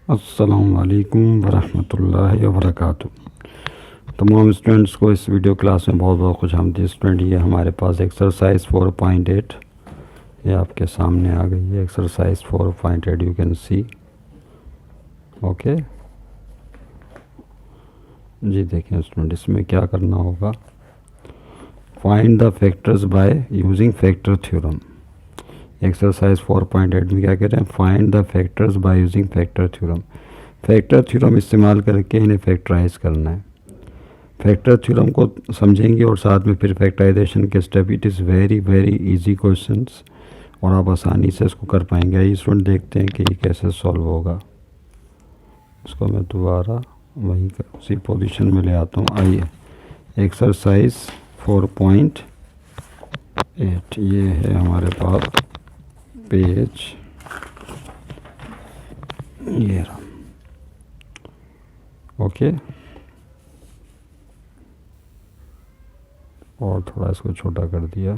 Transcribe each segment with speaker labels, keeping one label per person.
Speaker 1: अस्सलामुअलैकुम वरहमतुल्लाहि वबरकातुहू। तमाम स्टूडेंट्स को इस वीडियो क्लास में बहुत बहुत खुशामदीद। स्टूडेंट, ये हमारे पास एक्सरसाइज 4.8 ये आपके सामने आ गई है। Exercise 4.8 you can see. Okay जी, देखें स्टूडेंट, इसमें क्या करना होगा। Find the factors by using factor theorem. Exercise 4.8 में क्या कह रहे हैं, find the factors by using factor theorem. Factor theorem इस्तेमाल करके इन्हें फैक्टराइज करना है। फैक्टर थ्योरम को समझेंगे और साथ में फिर फैक्टराइजेशन के step. It is very very easy questions और आप आसानी से इसको कर पाएंगे। आइए स्टूडेंट देखते हैं कि ये कैसे सॉल्व होगा। इसको मैं दोबारा वहीं उसी पोजीशन में ले आता हूँ। आइए, एक्सरसाइज 4.8 ये है हमारे पास पेज, ये रहा। ओके, और थोड़ा इसको छोटा कर दिया।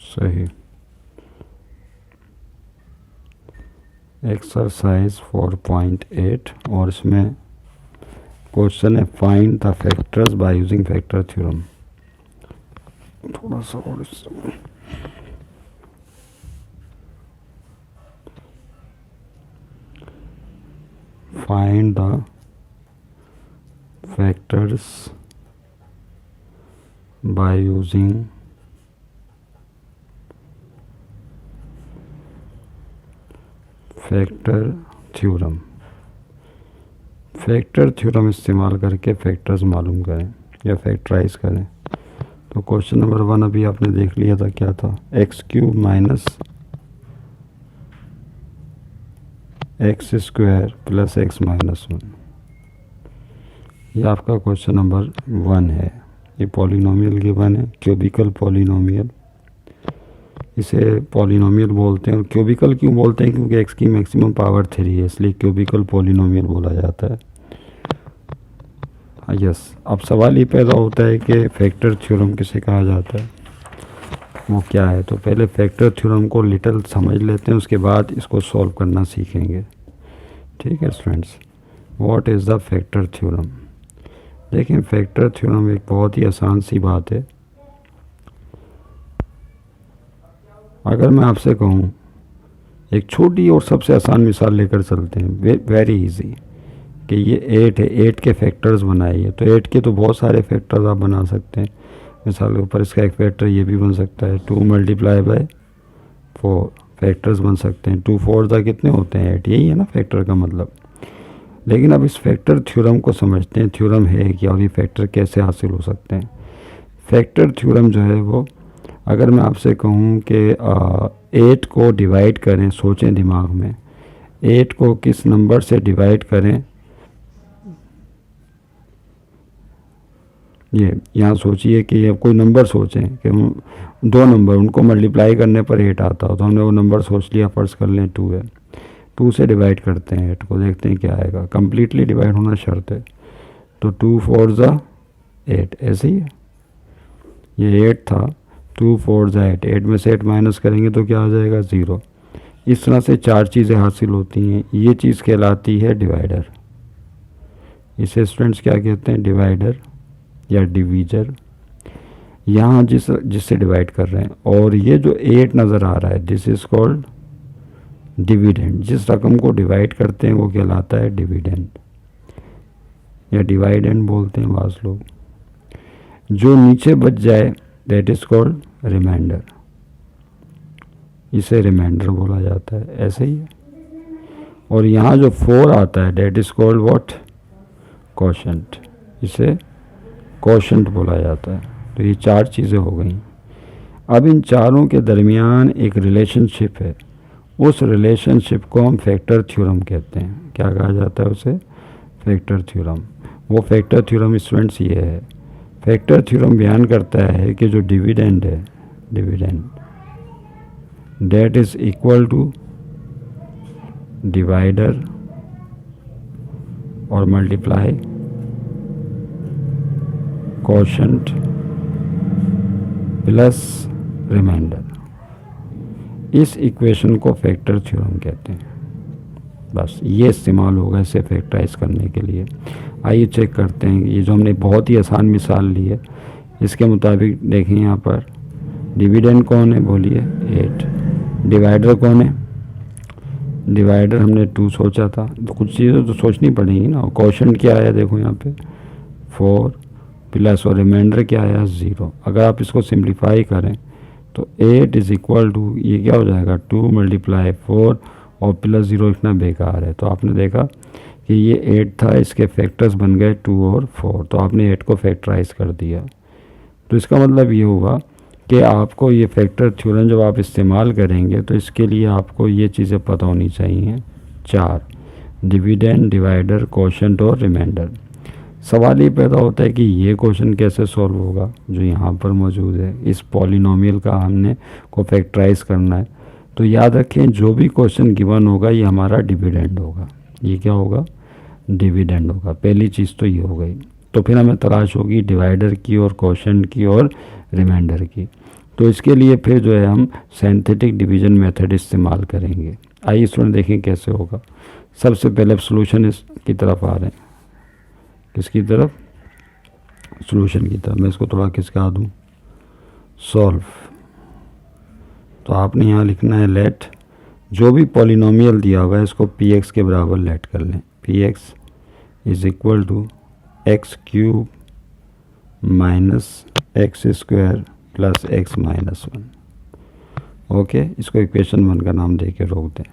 Speaker 1: सही। एक्सरसाइज 4.8 और इसमें क्वेश्चन है find the factors by using factor theorem. थोड़ा सा और find the factors by using factor theorem. Factor theorem इस्तेमाल करके फैक्टर्स मालूम करें या फैक्टराइज करें। तो क्वेश्चन नंबर 1 अभी आपने देख लिया था, क्या था, x³ minus x² plus x minus 1। ये आपका क्वेश्चन नंबर 1 है। ये पॉलिनोमियल गिवन है, क्यूबिकल पॉलिनोमियल। इसे पॉलिनोमियल बोलते हैं। और क्यूबिकल क्यों बोलते हैं, क्योंकि x की मैक्सिमम पावर 3 है, इसलिए क्यूबिकल पॉलिनोमियल बोला जाता है। यस, अब सवाल ये पैदा होता है कि फैक्टर थ्योरम किसे कहा जाता है, वो क्या है। तो पहले फैक्टर थ्योरम को लिटिल समझ लेते हैं, उसके बाद इसको सॉल्व करना सीखेंगे। ठीक है students, what is the factor theorem. देखें, फैक्टर थ्योरम एक बहुत ही आसान सी बात है। अगर मैं आपसे कहूँ, एक छोटी और सबसे आसान मिसाल लेकर चलते हैं, वेरी इजी, कि ये 8 है, 8 के फैक्टर्स बनाइए। तो 8 के तो बहुत सारे फैक्टर्स आप बना सकते हैं। मिसाल के ऊपर इसका एक फैक्टर ये भी बन सकता है, 2 मल्टीप्लाई बाय 4 फैक्टर्स बन सकते हैं। 2 4 ज़ा कितने होते हैं, 8, यही है ना फैक्टर का मतलब। लेकिन अब इस फैक्टर थ्योरम को समझते हैं। थ्योरम है क्या और ये फैक्टर कैसे हासिल हो सकते हैं। फैक्टर थ्योरम जो है वो, अगर मैं आपसे कहूँ कि 8 को डिवाइड करें, सोचें दिमाग में, 8 को किस नंबर से डिवाइड करें। ये यहाँ सोचिए कि ये कोई नंबर सोचें कि 2 नंबर, उनको मल्टीप्लाई करने पर 8 आता हो। तो हमने वो नंबर सोच लिया, फर्ज कर लें 2 है। 2 से डिवाइड करते हैं 8 को, देखते हैं क्या आएगा। कम्प्लीटली डिवाइड होना शर्त है। तो 2 4 ज़ा 8, ऐसे ही है। ये 8 था, 2 4 ज़ा 8, 8 में से 8 माइनस करेंगे तो क्या आ जाएगा, 0। इस तरह से 4 चीज़ें हासिल होती हैं। ये चीज़ कहलाती है डिवाइडर। इसे स्टूडेंट्स क्या कहते हैं, डिवाइडर या डिवीजर। यहाँ जिससे डिवाइड कर रहे हैं। और ये जो 8 नज़र आ रहा है, दिस इज़ कॉल्ड डिविडेंड। जिस रकम को डिवाइड करते हैं वो कहलाता है डिविडेंड या डिवाइडेंड बोलते हैं बाज़ लोग। जो नीचे बच जाए दैट इज़ कॉल्ड रिमाइंडर। इसे रिमाइंडर बोला जाता है, ऐसे ही है। और यहाँ जो 4 आता है that is called what, quotient. इसे क्वोशंट बोला जाता है। तो ये 4 चीज़ें हो गई। अब इन चारों के दरमियान एक रिलेशनशिप है। उस रिलेशनशिप को हम फैक्टर थ्योरम कहते हैं। क्या कहा जाता है उसे, फैक्टर थ्योरम। वो फैक्टर थ्योरम स्टूडेंट्स ये है। फैक्टर थ्योरम बयान करता है कि जो डिविडेंड है, dividend that is equal to divider और मल्टीप्लाई क्वोशंट प्लस रिमाइंडर। इस इक्वेशन को फैक्टर थ्योरम कहते हैं। बस ये इस्तेमाल होगा इसे फैक्टराइज करने के लिए। आइए चेक करते हैं। ये जो हमने बहुत ही आसान मिसाल ली है, इसके मुताबिक देखें यहाँ पर डिविडेंड कौन है, बोलिए 8। डिवाइडर कौन है, डिवाइडर हमने 2 सोचा था, तो कुछ चीज़ें तो सोचनी पड़ेंगी ना। क्वोशंट क्या आया, देखो यहाँ पे 4 प्लस और रिमाइंडर क्या आया 0। अगर आप इसको सिंप्लीफाई करें तो 8 इज इक्वल टू ये क्या हो जाएगा 2 × 4 और प्लस 0 इतना बेकार है। तो आपने देखा कि ये 8 था, इसके फैक्टर्स बन गए 2 और 4, तो आपने 8 को फैक्टराइज कर दिया। तो इसका मतलब ये हुआ कि आपको ये फैक्टर थ्योरम जब आप इस्तेमाल करेंगे तो इसके लिए आपको ये चीज़ें पता होनी चाहिए 4, डिविडेंड, डिवाइडर, क्वोशंट और रिमाइंडर। सवाल ये पैदा होता है कि ये क्वेश्चन कैसे सॉल्व होगा जो यहाँ पर मौजूद है, इस पॉलिनोमियल का हमने को फैक्टराइज करना है। तो याद रखें जो भी क्वेश्चन गिवन होगा ये हमारा डिविडेंड होगा। ये क्या होगा, डिविडेंड होगा। पहली चीज़ तो ये हो गई। तो फिर हमें तलाश होगी डिवाइडर की और क्वोशंट की और रिमाइंडर की। तो इसके लिए फिर जो है हम सिंथेटिक डिवीजन मेथड इस्तेमाल करेंगे। आइए स्टूडेंट देखें कैसे होगा। सबसे पहले सॉल्यूशन की तरफ आ रहे हैं। किसकी तरफ, सॉल्यूशन की तरफ। मैं इसको थोड़ा खिसका दूँ, सॉल्व। तो आपने यहाँ लिखना है लेट, जो भी पॉलिनोमियल दिया हुआ है इसको px के बराबर लेट कर लें। px is equal to x³ - x² + x - 1। Okay, इसको इक्वेशन 1 का नाम दे के रोक दें।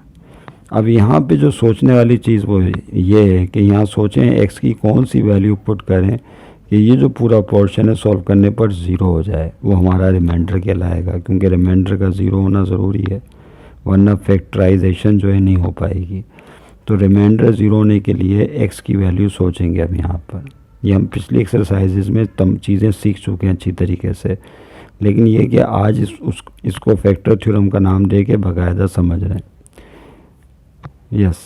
Speaker 1: अब यहाँ पे जो सोचने वाली चीज़ वो ये है कि यहाँ सोचें x की कौन सी वैल्यू पुट करें कि ये जो पूरा पोर्शन है सॉल्व करने पर 0 हो जाए। वो हमारा रिमाइंडर कहलाएगा, क्योंकि रिमाइंडर का 0 होना ज़रूरी है, वरना फैक्टराइजेशन जो है नहीं हो पाएगी। तो रिमाइंडर 0 होने के लिए x की वैल्यू सोचेंगे अब यहाँ पर। ये हम पिछली एक्सरसाइजेज में तम चीज़ें सीख चुके हैं अच्छी तरीके से, लेकिन ये कि आज इसको फैक्टर थ्योरम का नाम दे के बाकायदा समझ रहे हैं। यस,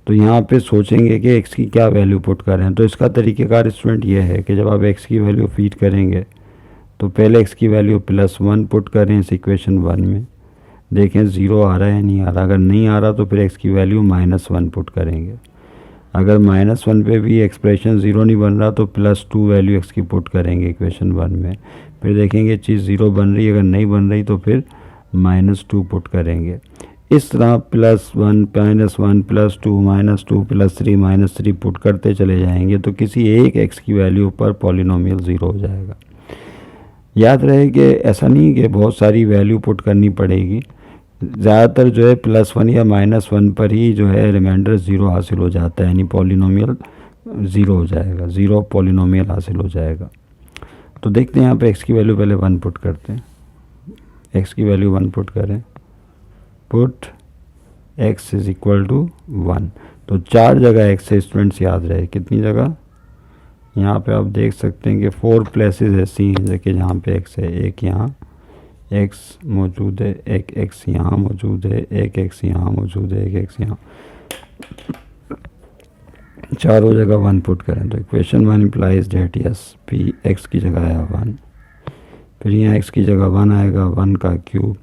Speaker 1: तो यहाँ पे सोचेंगे कि x की क्या वैल्यू पुट करें। तो इसका तरीक़ेकार स्टूडेंट ये है कि जब आप x की वैल्यू फीड करेंगे तो पहले x की वैल्यू +1 पुट करें इस इक्वेशन 1 में, देखें 0 आ रहा है नहीं आ रहा। अगर नहीं आ रहा तो फिर x की वैल्यू -1 पुट करेंगे। अगर -1 पे भी एक्सप्रेशन 0 नहीं बन रहा तो +2 वैल्यू x की पुट करेंगे इक्वेशन 1 में। फिर देखेंगे चीज़ 0 बन रही है, अगर नहीं बन रही तो फिर -2 पुट करेंगे। इस तरह +1 -1 +2 -2 +3 -3 पुट करते चले जाएंगे तो किसी एक x की वैल्यू पर पॉलिनोमियल 0 हो जाएगा। याद रहे कि ऐसा नहीं कि बहुत सारी वैल्यू पुट करनी पड़ेगी, ज़्यादातर जो है +1 या -1 पर ही जो है रिमाइंडर 0 हासिल हो जाता है, यानी पॉलिनोमियल 0 हो जाएगा, 0 पॉलिनोमियल हासिल हो जाएगा। तो देखते हैं यहाँ पे x की वैल्यू पहले 1 पुट करते हैं। x की वैल्यू 1 पुट करें, put x is equal to 1। तो 4 जगह x है स्टूडेंट्स, याद रहे कितनी जगह। यहाँ पे आप देख सकते हैं कि 4 प्लेसेस ऐसी हैं देखिए जहाँ पे x है। एक यहाँ x मौजूद है, एक x यहाँ मौजूद है, एक x यहाँ मौजूद है, एक x यहाँ, चारों जगह 1 पुट करें। तो equation 1 implies date yes p x की जगह आया 1, फिर यहाँ x की जगह 1 आएगा 1 का क्यूब,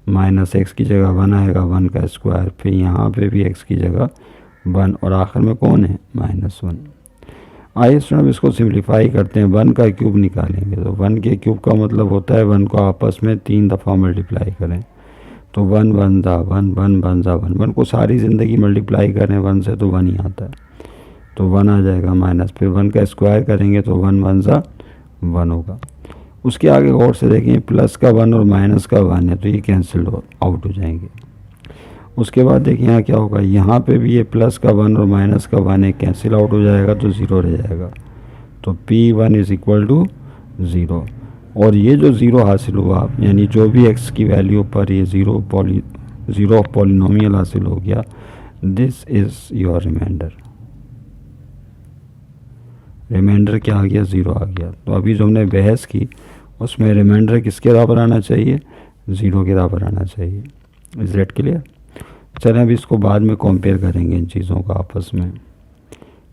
Speaker 1: माइनस x की जगह 1 आएगा 1 का स्क्वायर, फिर यहाँ पे भी x की जगह 1 और आखिर में कौन है -1। आइए स्टूडेंट इसको सिंप्लीफाई करते हैं, 1 का क्यूब निकालेंगे। तो 1 के क्यूब का मतलब होता है 1 को आपस में 3 दफ़ा मल्टीप्लाई करें। तो 1 1 ज़ा 1 1 1 ज़ा 1, 1 को सारी ज़िंदगी मल्टीप्लाई करें 1 से तो 1 ही आता है, तो 1 आ जाएगा माइनस, फिर 1 का स्क्वायर करेंगे तो 1 1 ज़ा 1 होगा। उसके आगे गौर से देखें प्लस का 1 और माइनस का 1 है तो ये कैंसिल आउट हो जाएंगे। उसके बाद देखिए यहाँ क्या होगा, यहाँ पे भी ये प्लस का 1 और माइनस का 1 है, कैंसिल आउट हो जाएगा तो 0 रह जाएगा। तो P1 इज इक्वल टू 0। और ये जो 0 हासिल हुआ, यानी जो भी x की वैल्यू पर ये 0 पॉलिनोमियल हासिल हो गया, this is your remainder. Remainder क्या आ गया, 0 आ गया। तो अभी जो हमने बहस की उसमें रिमाइंडर किसके बराबर आना चाहिए, 0 के बराबर आना चाहिए। Is that clear. चलें अभी इसको बाद में कंपेयर करेंगे इन चीज़ों का आपस में।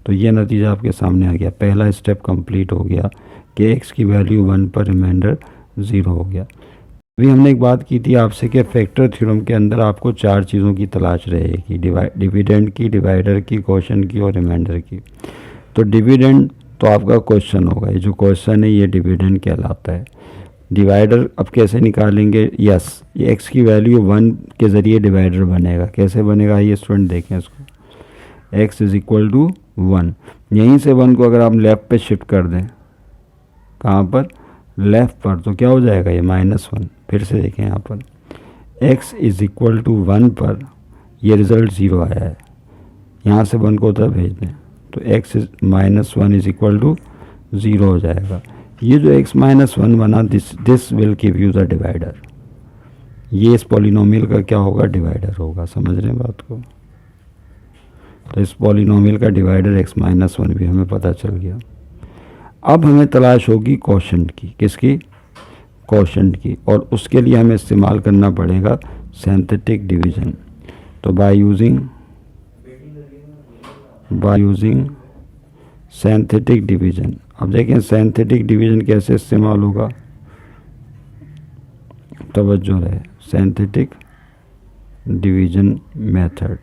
Speaker 1: तो ये नतीजा आपके सामने आ गया, पहला स्टेप कंप्लीट हो गया कि x की वैल्यू 1 पर रिमाइंडर 0 हो गया। अभी हमने एक बात की थी आपसे कि फैक्टर थ्योरम के अंदर आपको 4 चीज़ों की तलाश रहेगी, डिविडेंड की, डिवाइडर की, क्वोशंट की और रिमाइंडर की। तो डिविडेंड तो आपका क्वेश्चन होगा, ये जो क्वेश्चन है ये डिविडेंड कहलाता है। डिवाइडर अब कैसे निकालेंगे? यस, ये एक्स की वैल्यू 1 के ज़रिए डिवाइडर बनेगा। कैसे बनेगा ये स्टूडेंट देखें इसको। एक्स इज इक्वल टू 1, यहीं से 1 को अगर आप लेफ़्ट पे शिफ्ट कर दें, कहाँ पर? लेफ़्ट पर, तो क्या हो जाएगा ये -1। फिर से देखें यहाँ पर x इज इक्वल टू 1 पर ये रिज़ल्ट 0 आया है, यहाँ से 1 को उधर भेज दें तो x is -1 is equal to 0 हो जाएगा। ये जो x -1 बना, this will give you the divider. ये इस पॉलिनोमियल का क्या होगा? डिवाइडर होगा। समझ रहे हैं बात को? तो इस पॉलिनोमियल का डिवाइडर x -1 भी हमें पता चल गया। अब हमें तलाश होगी क्वोशंट की। किसकी? क्वोशंट की। और उसके लिए हमें इस्तेमाल करना पड़ेगा सिंथेटिक डिवीजन। तो बाय यूजिंग सिंथेटिक डिवीजन। अब देखें सिंथेटिक डिवीजन कैसे इस्तेमाल होगा, तवज्जो रहे। सिंथेटिक डिवीजन मेथड,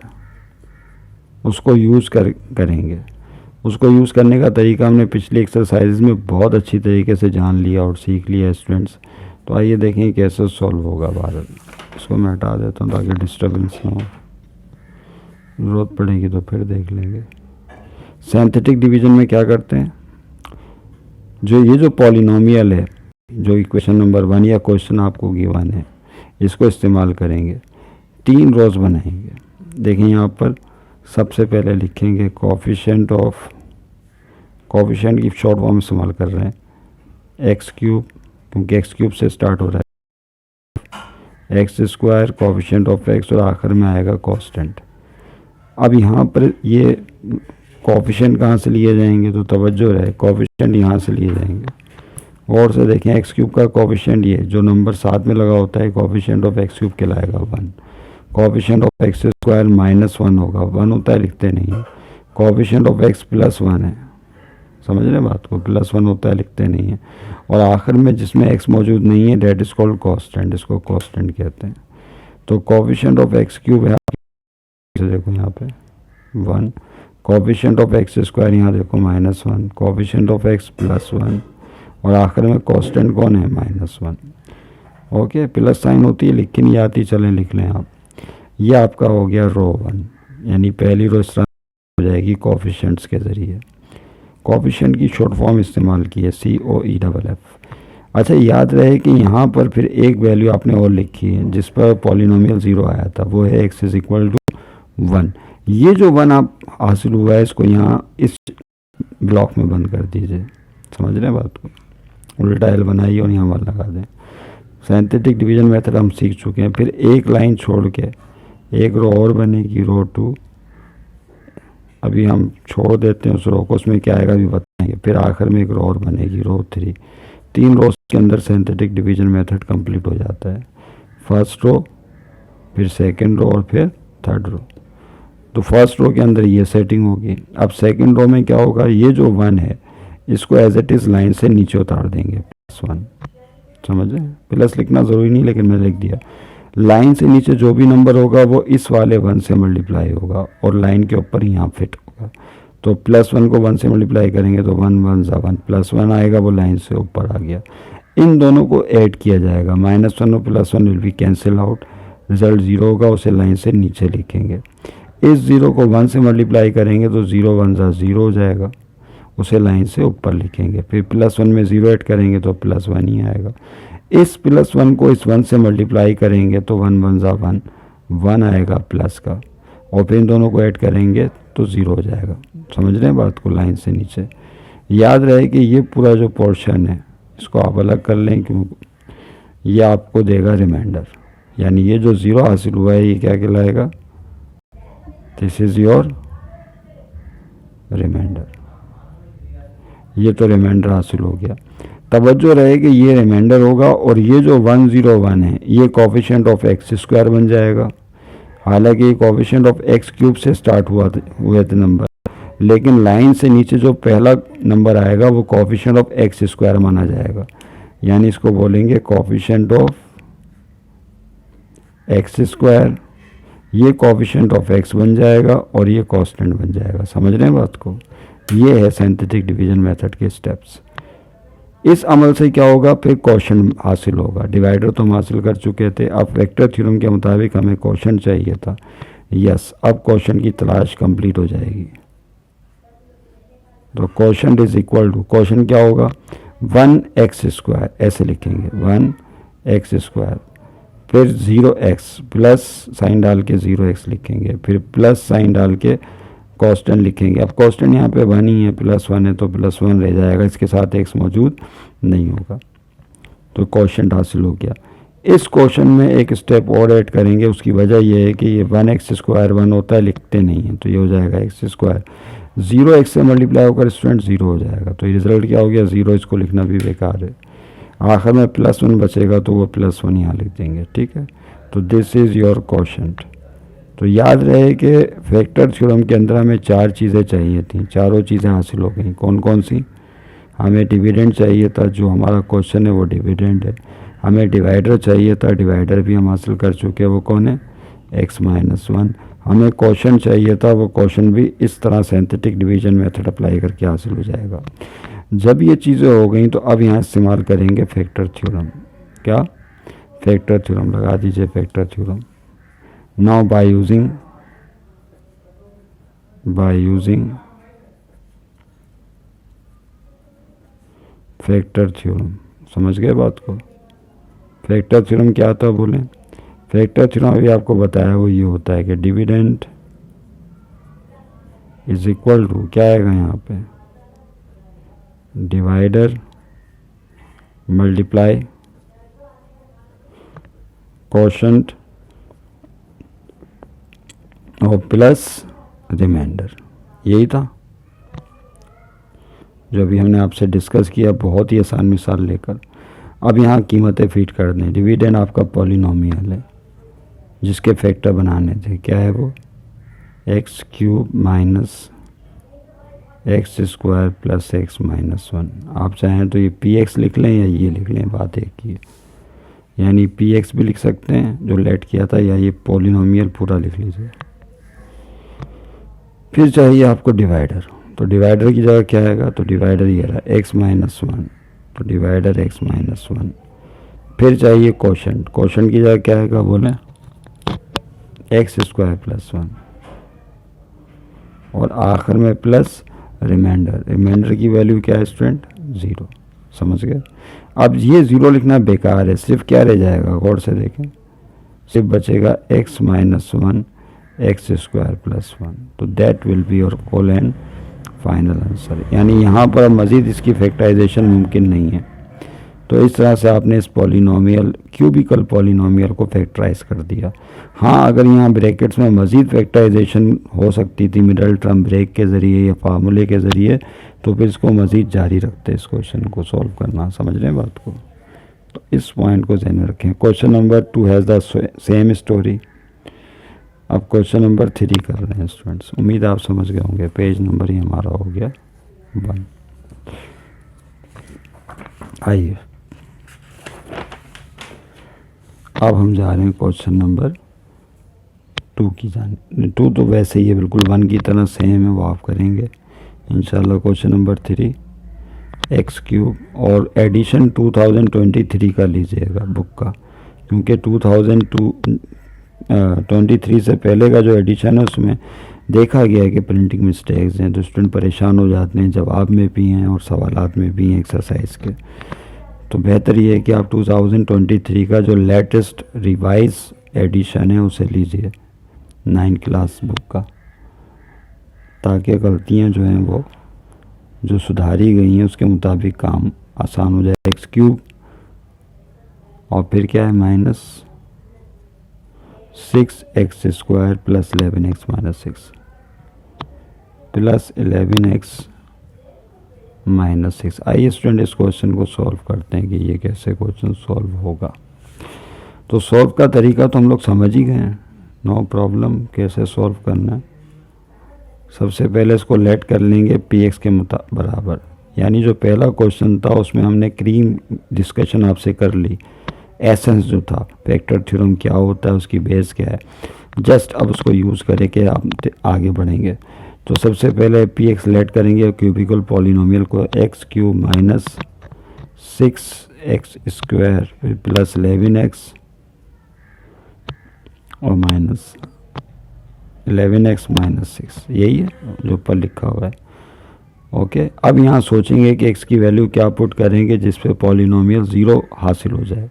Speaker 1: उसको यूज़ करेंगे। उसको यूज़ करने का तरीका हमने पिछले एक्सरसाइज में बहुत अच्छी तरीके से जान लिया और सीख लिया स्टूडेंट्स। तो आइए देखें कैसे सॉल्व होगा भारत। इसको मैं हटा देता हूँ ताकि डिस्टर्बेंस ना हो, ज़रूरत पड़ेगी तो फिर देख लेंगे। सिंथेटिक डिवीजन में क्या करते हैं, ये जो पॉलिनोमियल है, जो इक्वेशन नंबर 1 या क्वेश्चन आपको गिवन है, इसको इस्तेमाल करेंगे। 3 रोज बनाएंगे। देखें यहाँ पर सबसे पहले लिखेंगे कोफिशिएंट की शॉर्ट फॉर्म इस्तेमाल कर रहे हैं x3, क्योंकि x3 से स्टार्ट हो रहा है, x² कोफिशिएंट ऑफ x और आखिर में आएगा कांस्टेंट। अब यहाँ पर ये कोफिशिएंट कहाँ से लिए जाएंगे, तो तवज्जो रहे, कोफिशिएंट यहाँ से लिए जाएंगे। और से देखें x3 का कोफिशिएंट, ये जो नंबर साथ में लगा होता है कोफिशिएंट ऑफ x3 कहलाएगा 1। कोफिशिएंट ऑफ x² -1 होगा, 1 होता है लिखते नहीं है। कोफिशिएंट ऑफ x +1 है, समझ रहे बात को, +1 होता है लिखते नहीं है। और आखिर में जिसमें x मौजूद नहीं है डेट इज कॉल्ड कांस्टेंट, इसको कांस्टेंट कहते हैं। तो कोफिशिएंट ऑफ x³ है, देखो यहाँ पे 1, कोफिशिएंट ऑफ x² यहाँ देखो -1, कोफिशिएंट ऑफ x +1 और आखिर में कांस्टेंट कौन है? -1। ओके, प्लस साइन होती है लिखी नहीं आती, चलें लिख लें आप। ये आपका हो गया रो 1, यानी पहली रो इस तरह हो जाएगी कोफिशिएंट्स के ज़रिए। कोफिशिएंट की शॉर्ट फॉर्म इस्तेमाल की है COEFF। अच्छा, याद रहे कि यहाँ पर फिर एक वैल्यू आपने और लिखी है जिस पर पॉलिनोमियल 0 आया था, वो है x इज इक्वल टू 1। ये जो 1 आप हासिल हुआ है इसको यहाँ इस ब्लॉक में बंद कर दीजिए। समझ रहे हैं बात को? उल्टा L बनाइए और यहाँ 1 लगा दें। सिंथेटिक डिवीजन मेथड हम सीख चुके हैं। फिर एक लाइन छोड़ के एक रो और बनेगी, रो 2। अभी हम छोड़ देते हैं उस रो को, उसमें क्या आएगा भी बताएंगे। फिर आखिर में एक रो और बनेगी, रो 3। 3 रोज के अंदर सिंथेटिक डिवीजन मेथड कंप्लीट हो जाता है। फर्स्ट रो, फिर सेकंड रो और फिर थर्ड रो। तो फर्स्ट रो के अंदर ये सेटिंग होगी। अब सेकंड रो में क्या होगा, ये जो 1 है इसको एज इट इज़ लाइन से नीचे उतार देंगे, +1। समझे? प्लस लिखना ज़रूरी नहीं, लेकिन मैं लिख दिया। लाइन से नीचे जो भी नंबर होगा वो इस वाले 1 से मल्टीप्लाई होगा और लाइन के ऊपर यहाँ फिट होगा। तो +1 को 1 से मल्टीप्लाई करेंगे तो 1 1 ज़ा 1, +1 आएगा, वो लाइन से ऊपर आ गया। इन दोनों को ऐड किया जाएगा, -1 और +1 will be cancel out, result 0 होगा, उसे लाइन से नीचे लिखेंगे। इस 0 को 1 से मल्टीप्लाई करेंगे तो 0 1 ज़ा 0 हो जाएगा, उसे लाइन से ऊपर लिखेंगे। फिर +1 में 0 ऐड करेंगे तो +1 ही आएगा। इस +1 को इस 1 से मल्टीप्लाई करेंगे तो 1 1 ज़ा 1, 1 आएगा प्लस का, और फिर इन दोनों को ऐड करेंगे तो 0 हो जाएगा। समझ रहे हैं बात को? लाइन से नीचे। याद रहे कि ये पूरा जो पोर्शन है इसको आप अलग कर लें, क्यों? ये आपको देगा रिमाइंडर, यानी ये जो 0 हासिल हुआ है ये क्या कहलाएगा? This is your remainder. ये तो रिमाइंडर हासिल हो गया। तवज्जो रहे कि ये रिमाइंडर होगा और ये जो 101 है ये कोफिशिएंट ऑफ x² बन जाएगा। हालांकि ये कोफिशिएंट ऑफ x³ से स्टार्ट हुए थे नंबर, लेकिन लाइन से नीचे जो पहला नंबर आएगा वो कोफिशिएंट ऑफ x² माना जाएगा, यानी इसको बोलेंगे कोफिशिएंट ऑफ एक्स स्क्वायर, ये कोफिशिएंट ऑफ एक्स बन जाएगा और ये कांस्टेंट बन जाएगा। समझ रहे हैं बात को? ये है सिंथेटिक डिवीजन मेथड के स्टेप्स। इस अमल से क्या होगा, फिर क्वोशंट हासिल होगा। डिवाइडर तो हम हासिल कर चुके थे, अब वेक्टर थ्योरम के मुताबिक हमें क्वोशंट चाहिए था। यस, अब क्वोशंट की तलाश कंप्लीट हो जाएगी। तो quotient is equal to, quotient क्या होगा, 1x स्क्वायर, ऐसे लिखेंगे 1x स्क्वायर, फिर 0x प्लस साइन डाल के 0x लिखेंगे, फिर प्लस साइन डाल के कांस्टेंट लिखेंगे। अब कांस्टेंट यहाँ पे 1 ही है, +1 है तो +1 रह जाएगा, इसके साथ x मौजूद नहीं होगा। तो क्वोशंट हासिल हो गया। इस क्वोशंट में एक स्टेप और ऐड करेंगे, उसकी वजह यह है कि ये 1x स्क्वायर 1 होता है, लिखते नहीं हैं, तो ये हो जाएगा x स्क्वायर, 0x से मल्टीप्लाई होकर स्टूडेंट 0 हो जाएगा। तो ये रिजल्ट क्या हो गया, 0, इसको लिखना भी बेकार है। आखिर में +1 बचेगा तो वो +1 यहाँ लिख देंगे, ठीक है। तो दिस इज़ योर क्वोशंट। तो याद रहे कि वेक्टर थ्योरम के अंदर हमें 4 चीज़ें चाहिए थी, चारों चीज़ें हासिल हो गई। कौन कौन सी? हमें डिविडेंड चाहिए था, जो हमारा क्वेश्चन है वो डिविडेंड है। हमें डिवाइडर चाहिए था, डिवाइडर भी हम हासिल कर चुके हैं, वो कौन है, x-1। हमें क्वोशंट चाहिए था, वो क्वोशंट भी इस तरह सिंथेटिक डिवीजन मेथड अप्लाई करके हासिल हो जाएगा। जब ये चीज़ें हो गई तो अब यहाँ इस्तेमाल करेंगे फैक्टर थ्योरम। क्या? फैक्टर थ्योरम लगा दीजिए, factor theorem. Now bye using factor theorem, समझ गए बात को? फैक्टर थ्योरम क्या था बोलें? फैक्टर थ्योरम अभी आपको बताया वो ये होता है कि डिविडेंड इज इक्वल टू, क्या आएगा यहाँ पे, डिवाइडर मल्टीप्लाई क्वोशंट और प्लस रिमाइंडर। यही था जो अभी हमने आपसे डिस्कस किया, बहुत ही आसान मिसाल लेकर। अब यहाँ कीमतें फीड कर दें। डिविडेंड आपका पॉलिनोमियल है जिसके फैक्टर बनाने थे, क्या है वो, x³ minus x square plus x-1। आप चाहें तो ये px लिख लें या ये लिख लें, बात एक ही है। यानी px भी लिख सकते हैं जो लेट किया था, या ये पॉलिनोमियल पूरा लिख लीजिए। फिर चाहिए आपको डिवाइडर, तो डिवाइडर की जगह क्या आएगा, तो डिवाइडर ये रहा x-1, तो डिवाइडर x-1। फिर चाहिए क्वोशंट, क्वोशंट की जगह क्या आएगा बोले, x² + 1, और आखिर में प्लस रिमाइंडर। रिमाइंडर की वैल्यू क्या है स्टूडेंट, 0। समझ गए? अब ये 0 लिखना बेकार है, सिर्फ क्या रह जाएगा, गौर से देखें, सिर्फ बचेगा x-1 x² + 1। तो that will be your coal and final answer. यानी यहाँ पर मज़ीद इसकी फैक्टराइजेशन मुमकिन नहीं है। तो इस तरह से आपने इस पॉलिनोमियल, क्यूबिकल पॉलिनोमियल को फैक्टराइज कर दिया। हाँ, अगर यहाँ ब्रैकेट्स में मज़ीद फैक्टराइजेशन हो सकती थी मिडल टर्म ब्रेक के ज़रिए या फार्मूले के ज़रिए, तो फिर इसको मज़ीद जारी रखते इस क्वेश्चन को सॉल्व करना। समझ रहे हैं बात को? तो इस पॉइंट को ध्यान में रखें। Question number 2 has the same story. अब क्वेश्चन नंबर 3 कर रहे हैं स्टूडेंट्स। उम्मीद आप समझ गए होंगे। पेज नंबर ही हमारा हो गया 1। आइए अब हम जा रहे हैं क्वेश्चन नंबर 2 की जाने। 2 तो वैसे ही है, बिल्कुल 1 की तरह सेम है, वो आप करेंगे इंशाल्लाह। क्वेश्चन नंबर 3 x³ और एडिशन 2023 का लीजिएगा बुक का, क्योंकि 2023 से पहले का जो एडिशन है उसमें देखा गया है कि प्रिंटिंग मिस्टेक्स हैं, तो स्टूडेंट परेशान हो जाते हैं, जवाब में भी हैं और सवालात में भी हैं एक्सरसाइज के। तो बेहतर ये है कि आप 2023 का जो लेटेस्ट रिवाइज एडिशन है उसे लीजिए 9 क्लास बुक का, ताकि गलतियां जो हैं वो जो सुधारी गई हैं उसके मुताबिक काम आसान हो जाए। x³ और फिर क्या है -6x² + 11x - 6 + 11x - 6। आइए स्टूडेंट इस क्वेश्चन को सॉल्व करते हैं कि ये कैसे क्वेश्चन सॉल्व होगा। तो सॉल्व का तरीका तो हम लोग समझ ही गए हैं, नो प्रॉब्लम। कैसे सॉल्व करना है, सबसे पहले इसको लेट कर लेंगे px के बराबर। यानी जो पहला क्वेश्चन था उसमें हमने क्रीम डिस्कशन आपसे कर ली, एसेंस जो था फैक्टर थ्योरम क्या होता है, उसकी बेस क्या है, जस्ट अब उसको यूज़ करें कि आप आगे बढ़ेंगे। तो सबसे पहले पी एक्स लेट करेंगे क्यूबिकल पॉलिनोमियल को, x cube minus 6x square फिर प्लस 11x और माइनस 11x माइनस 6, यही है जो ऊपर लिखा हुआ है। ओके, अब यहाँ सोचेंगे कि x की वैल्यू क्या पुट करेंगे जिस पे पॉलिनोमियल 0 हासिल हो जाए।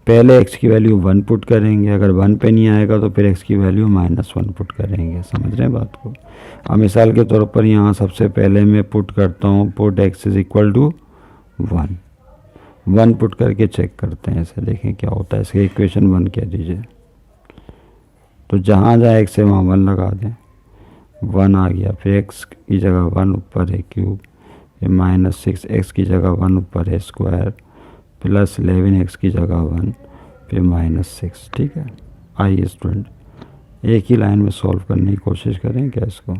Speaker 1: पहले x की वैल्यू 1 पुट करेंगे, अगर 1 पे नहीं आएगा तो फिर x की वैल्यू -1 पुट करेंगे। समझ रहे हैं बात को। अब मिसाल के तौर पर यहाँ सबसे पहले मैं पुट करता हूँ, put x is equal to 1 put करके चेक करते हैं इसे, देखें क्या होता है। इसके इक्वेशन 1 कह दीजिए, तो जहाँ जहाँ x है वहाँ 1 लगा दें, 1 आ गया। फिर x की जगह 1 ऊपर है क्यूब, फिर -6x की जगह 1 ऊपर है स्क्वायर, प्लस 11x की जगह 1, फिर -6। ठीक है, आइए स्टूडेंट एक ही लाइन में सॉल्व करने की कोशिश करें क्या इसको,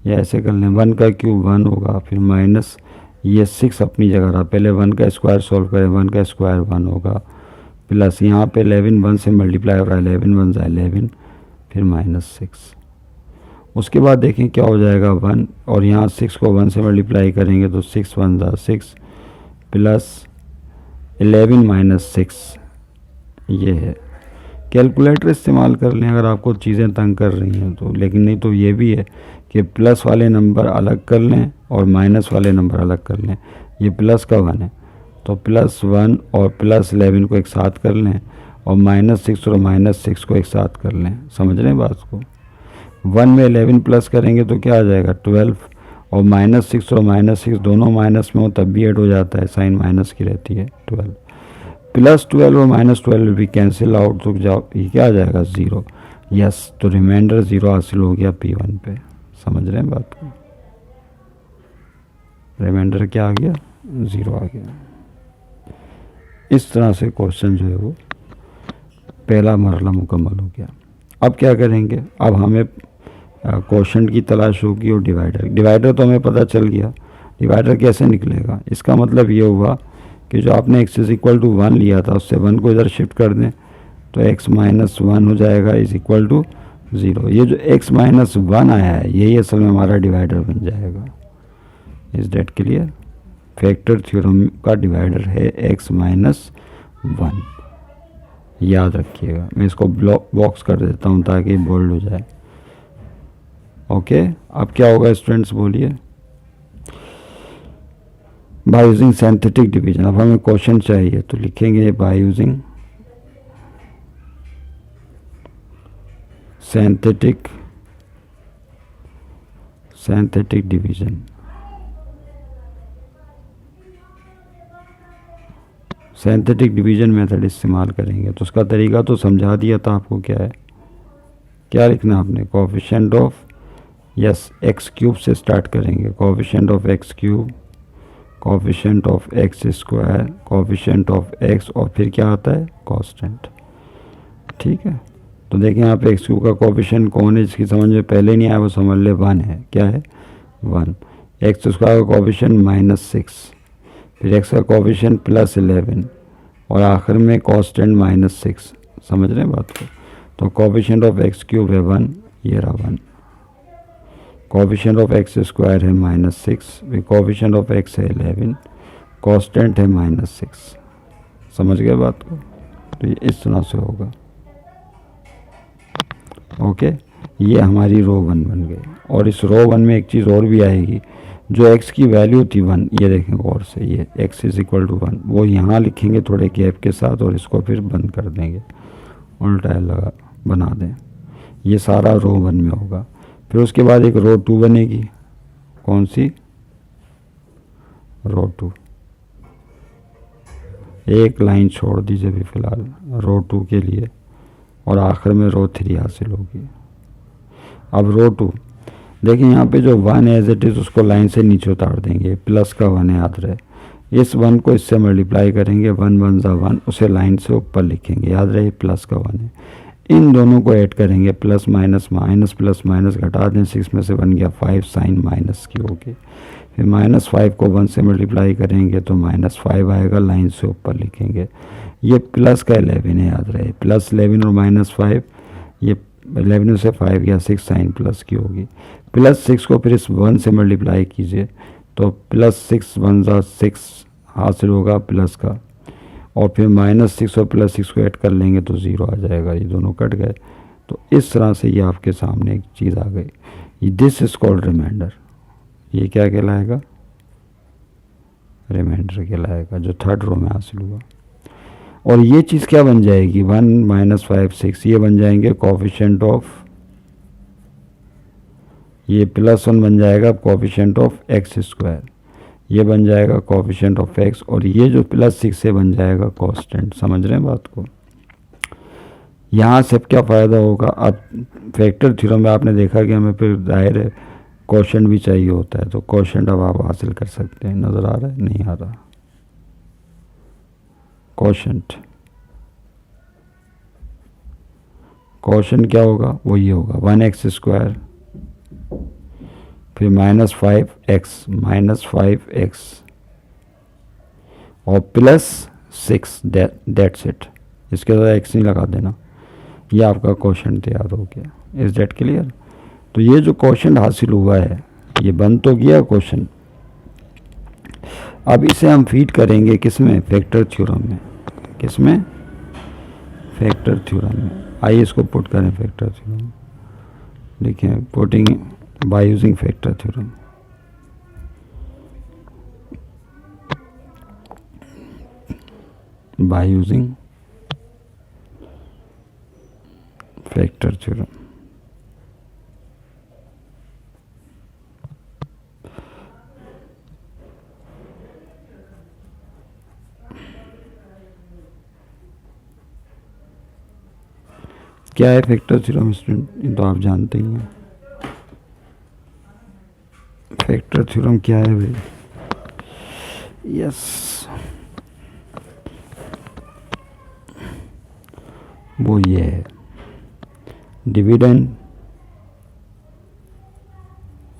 Speaker 1: या ऐसे कर लें। 1 का क्यूब 1 होगा, फिर माइनस ये 6 अपनी जगह रहा, पहले 1 का स्क्वायर सॉल्व करें, 1 का स्क्वायर 1 होगा, प्लस यहाँ पे 11 1 से मल्टीप्लाई हो रहा है, 11 1 ज़ा 11, फिर -6। उसके बाद देखें क्या हो जाएगा 1, और यहाँ 6 को 1 से मल्टीप्लाई करेंगे तो 6 1 ज़ा 6 प्लस 11 -6, ये है। कैलकुलेटर इस्तेमाल कर लें अगर आपको चीज़ें तंग कर रही हैं तो, लेकिन नहीं तो ये भी है कि प्लस वाले नंबर अलग कर लें और माइनस वाले नंबर अलग कर लें। ये प्लस का 1 है तो +1 और +11 को एक साथ कर लें, और -6 और -6 को एक साथ कर लें। समझ रहे हैं बात को। 1 में 11 प्लस करेंगे तो क्या आ जाएगा 12, और -6 और -6 दोनों माइनस में हो तब भी ऐड हो जाता है, साइन माइनस की रहती है 12, +12 और -12 भी कैंसिल आउट, तो ये क्या आ जाएगा 0। यस, तो रिमाइंडर 0 हासिल हो गया P1 पे। समझ रहे हैं बात को, रिमाइंडर क्या आ गया 0 आ गया। इस तरह से क्वेश्चन जो है वो पहला मरला मुकम्मल हो गया। अब क्या करेंगे, अब हमें क्वोशंट की तलाश होगी और डिवाइडर तो हमें पता चल गया। डिवाइडर कैसे निकलेगा, इसका मतलब ये हुआ कि जो आपने x इज इक्वल टू 1 लिया था उससे 1 को इधर शिफ्ट कर दें तो x -1 हो जाएगा इज इक्वल टू 0। ये जो x -1 आया है यही असल में हमारा डिवाइडर बन जाएगा। Is that clear. Factor theorem का डिवाइडर है x -1, याद रखिएगा। मैं इसको बॉक्स कर देता हूँ ताकि बोल्ड हो जाए। ओके, अब क्या होगा स्टूडेंट्स बोलिए। बाय यूजिंग सिंथेटिक डिवीजन, अब हमें क्वेश्चन चाहिए तो लिखेंगे by using synthetic division. Synthetic division method इस्तेमाल करेंगे तो उसका तरीका तो समझा दिया था आपको। क्या है, क्या लिखना आपने, कोएफिशिएंट ऑफ एक्स क्यूब से स्टार्ट करेंगे, coefficient of x cube, coefficient of x square, coefficient of x, और फिर क्या आता है कांस्टेंट। ठीक है, तो देखें यहाँ पे एक्स क्यूब का कोएफिशिएंट कौन है, जिसकी समझ में पहले नहीं आया वो समझ ले 1 है। क्या है 1। एक्स स्क्वायर का कोएफिशिएंट -6, फिर एक्स का कोएफिशिएंट +11, और आखिर में कांस्टेंट -6। समझ रहे हैं बात को। तो कोएफिशिएंट ऑफ एक्स क्यूब है 1, ये रहा 1। कोएफिशिएंट ऑफ एक्स स्क्वायर है -6, फिर कोएफिशिएंट ऑफ एक्स है 11, कांस्टेंट है -6। समझ गए बात को। तो ये इस तरह से होगा। ओके, ये हमारी रो 1 बन गई। और इस रो 1 में एक चीज़ और भी आएगी, जो x की वैल्यू थी 1, ये देखें गौर से, ये x इज इक्वल टू 1, वो यहाँ लिखेंगे थोड़े गैप के साथ, और इसको फिर बंद कर देंगे, उल्टा लगा बना दें। ये सारा रो 1 में होगा। फिर उसके बाद एक रो 2 बनेगी। कौन सी, रो 2। एक लाइन छोड़ दीजिए भी फ़िलहाल रो 2 के लिए, और आखिर में रो 3 हासिल होगी। अब रो 2 देखिए, यहाँ पे जो 1 एज इट इज़ उसको लाइन से नीचे उतार देंगे, प्लस का 1 है याद रहे। इस 1 को इससे मल्टीप्लाई करेंगे, 1 1 ज़ा 1, उसे लाइन से ऊपर लिखेंगे, याद रहे प्लस का 1 है। इन दोनों को ऐड करेंगे, plus minus minus, plus minus घटा दें, 6 में से बन गया 5, साइन माइनस की होगी। फिर -5 को 1 से मल्टीप्लाई करेंगे तो -5 आएगा, लाइन से ऊपर लिखेंगे। ये प्लस का 11 है, याद रहे, प्लस 11 और -5, ये 11 से 5 या 6 साइन प्लस की होगी। +6 को फिर इस 1 से मल्टीप्लाई कीजिए तो +6 1 जा 6 हासिल होगा प्लस का, और फिर -6 और +6 को ऐड कर लेंगे तो 0 आ जाएगा, ये दोनों कट गए। तो इस तरह से ये आपके सामने एक चीज़ आ गई। This is called remainder. ये क्या कहलाएगा? रिमाइंडर कहलाएगा, जो थर्ड रो में हासिल हुआ। और ये चीज़ क्या बन जाएगी? 1 -5 6, ये बन जाएंगे कोफिशिएंट ऑफ, ये +1 बन जाएगा कोफिशिएंट ऑफ x², ये बन जाएगा कोफिशिएंट ऑफ x, और ये जो +6 से बन जाएगा कांस्टेंट। समझ रहे हैं बात को? यहाँ से क्या फ़ायदा होगा? अब फैक्टर थ्योरम में आपने देखा कि हमें फिर जाहिर है क्वोशंट भी चाहिए होता है, तो क्वोशंट अब आप हासिल कर सकते हैं। नज़र आ रहा है? नहीं आ रहा? क्वोशंट क्या होगा? वो ये होगा 1x², फिर -5x और +6, दैट्स इट। इसके साथ x नहीं लगा देना। ये आपका क्वोशंट तैयार हो गया। Is that clear? तो ये जो क्वोशंट हासिल हुआ है, ये बन तो गया क्वोशंट। अब इसे हम फीड करेंगे किसमें? फैक्टर थ्योरम में। किसमें? फैक्टर थ्योरम में। आइए इसको पुट करें फैक्टर थ्योरम। देखिए, putting bye using factor theorem. By using factor theorem. क्या है फैक्टर थ्योरम स्टूडेंट? ये तो आप जानते ही हैं। फैक्टर थ्योरम क्या है भाई? यस, वो ये है, dividend,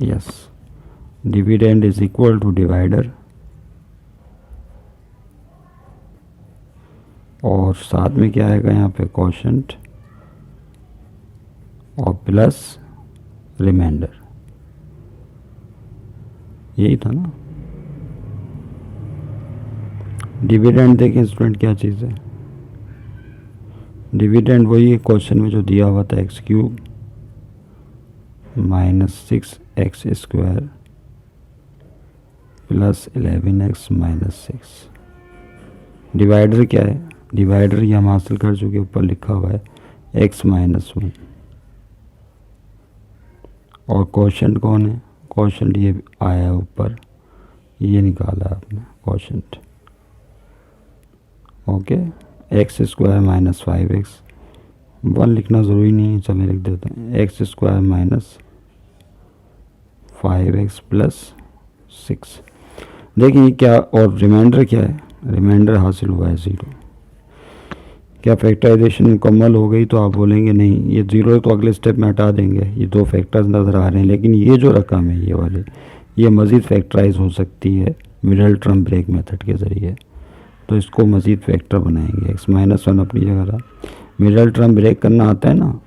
Speaker 1: yes, dividend is equal to divider, और साथ में क्या आएगा यहाँ पे? क्वोशंट और प्लस रिमाइंडर। यही था ना? डिविडेंड देखें स्टूडेंट क्या चीज़ है? डिविडेंड वही है क्वेश्चन में जो दिया हुआ था, x³ -6x² + 11x - 6। डिवाइडर क्या है? डिवाइडर ये हम हासिल कर चुके, ऊपर लिखा हुआ है x - 1। और क्वोशंट कौन है? क्वोशंट ये आया ऊपर, ये निकाला आपने क्वोशंट। ओके, x² - 5x, 1 लिखना ज़रूरी नहीं है, चलिए लिख देते हैं x² - 5x + 6। देखिए क्या, और रिमाइंडर क्या है? रिमाइंडर हासिल हुआ है 0। क्या फैक्टराइजेशन मुकम्मल हो गई? तो आप बोलेंगे नहीं, ये 0 तो अगले स्टेप में हटा देंगे, ये 2 फैक्टर्स नज़र आ रहे हैं, लेकिन ये जो रकम है ये वाले, ये मज़ीद फैक्टराइज हो सकती है मिडल टर्म ब्रेक मेथड के ज़रिए। तो इसको मज़ीद फैक्टर बनाएंगे। x - 1 अपनी जगह रहा। मिडल टर्म ब्रेक करना आता है ना?